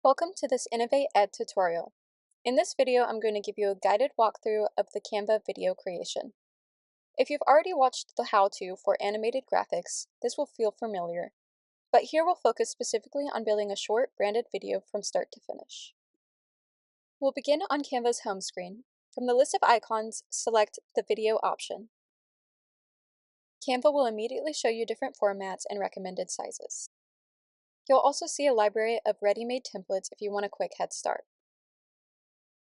Welcome to this 𝗍𝗵𝗀𝗃 tutorial. In this video, I'm going to give you a guided walkthrough of the Canva video creation. If you've already watched the how-to for animated graphics, this will feel familiar, but here we'll focus specifically on building a short branded video from start to finish. We'll begin on Canva's home screen. From the list of icons, select the video option. Canva will immediately show you different formats and recommended sizes. You'll also see a library of ready-made templates if you want a quick head start.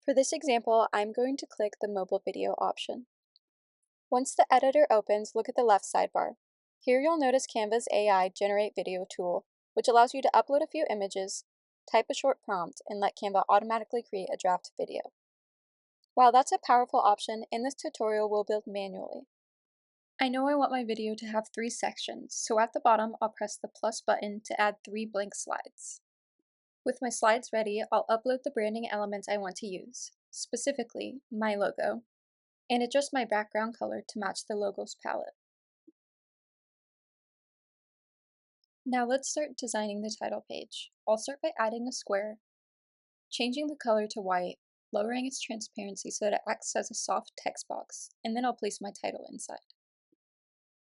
For this example, I'm going to click the mobile video option. Once the editor opens, look at the left sidebar. Here you'll notice Canva's AI Generate Video tool, which allows you to upload a few images, type a short prompt, and let Canva automatically create a draft video. While that's a powerful option, in this tutorial we'll build manually. I know I want my video to have 3 sections, so at the bottom I'll press the plus button to add 3 blank slides. With my slides ready, I'll upload the branding elements I want to use, specifically my logo, and adjust my background color to match the logo's palette. Now let's start designing the title page. I'll start by adding a square, changing the color to white, lowering its transparency so that it acts as a soft text box, and then I'll place my title inside.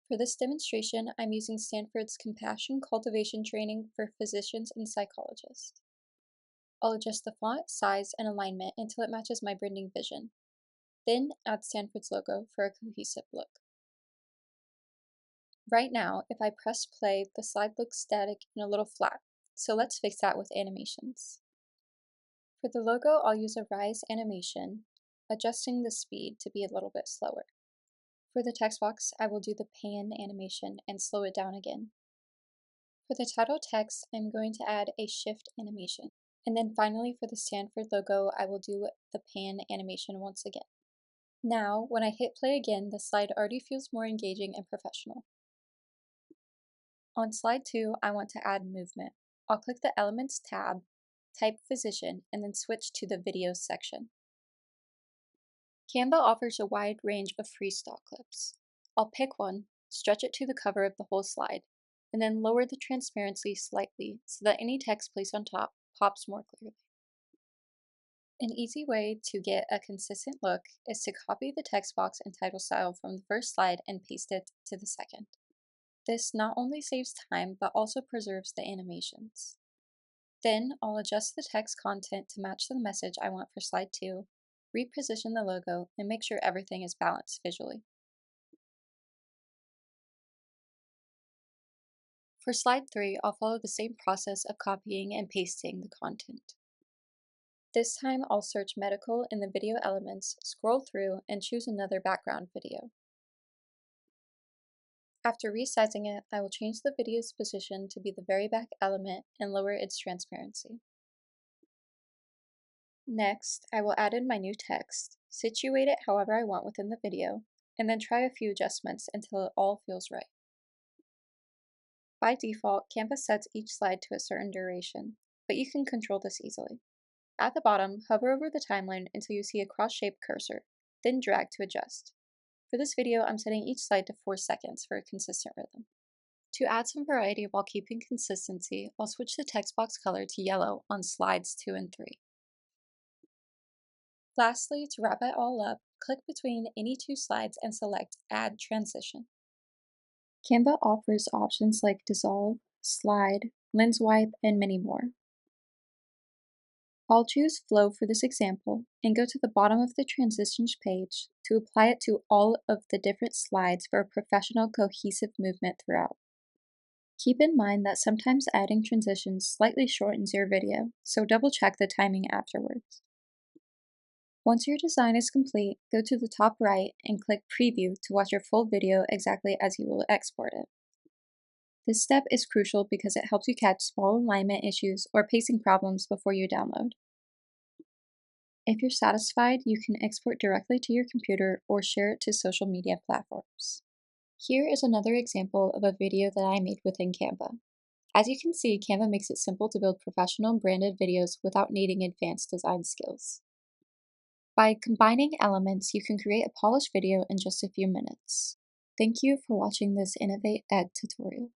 For this demonstration, I'm using Stanford's Compassion Cultivation Training for Physicians and Psychologists. I'll adjust the font, size, and alignment until it matches my branding vision. Then add Stanford's logo for a cohesive look. Right now, if I press play, the slide looks static and a little flat, so let's fix that with animations. For the logo, I'll use a rise animation, adjusting the speed to be a little bit slower. For the text box, I will do the pan animation and slow it down again. For the title text, I'm going to add a shift animation. And then finally, for the Stanford logo, I will do the pan animation once again. Now, when I hit play again, the slide already feels more engaging and professional. On slide 2, I want to add movement. I'll click the Elements tab, type Physician, and then switch to the Videos section. Canva offers a wide range of freestyle clips. I'll pick one, stretch it to the cover of the whole slide, and then lower the transparency slightly so that any text placed on top pops more clearly. An easy way to get a consistent look is to copy the text box and title style from the first slide and paste it to the second. This not only saves time, but also preserves the animations. Then I'll adjust the text content to match the message I want for slide 2, reposition the logo, and make sure everything is balanced visually. For slide 3, I'll follow the same process of copying and pasting the content. This time I'll search medical in the video elements, scroll through, and choose another background video. After resizing it, I will change the video's position to be the very back element and lower its transparency. Next, I will add in my new text, situate it however I want within the video, and then try a few adjustments until it all feels right. By default, Canva sets each slide to a certain duration, but you can control this easily. At the bottom, hover over the timeline until you see a cross-shaped cursor, then drag to adjust. For this video, I'm setting each slide to 4 seconds for a consistent rhythm. To add some variety while keeping consistency, I'll switch the text box color to yellow on slides 2 and 3. Lastly, to wrap it all up, click between any 2 slides and select Add Transition. Canva offers options like Dissolve, Slide, Lens Wipe, and many more. I'll choose Flow for this example and go to the bottom of the transitions page to apply it to all of the different slides for a professional cohesive movement throughout. Keep in mind that sometimes adding transitions slightly shortens your video, so double check the timing afterwards. Once your design is complete, go to the top right and click Preview to watch your full video exactly as you will export it. This step is crucial because it helps you catch small alignment issues or pacing problems before you download. If you're satisfied, you can export directly to your computer or share it to social media platforms. Here is another example of a video that I made within Canva. As you can see, Canva makes it simple to build professional branded videos without needing advanced design skills. By combining elements, you can create a polished video in just a few minutes. Thank you for watching this 𝗍𝗵𝗀𝗃 tutorial.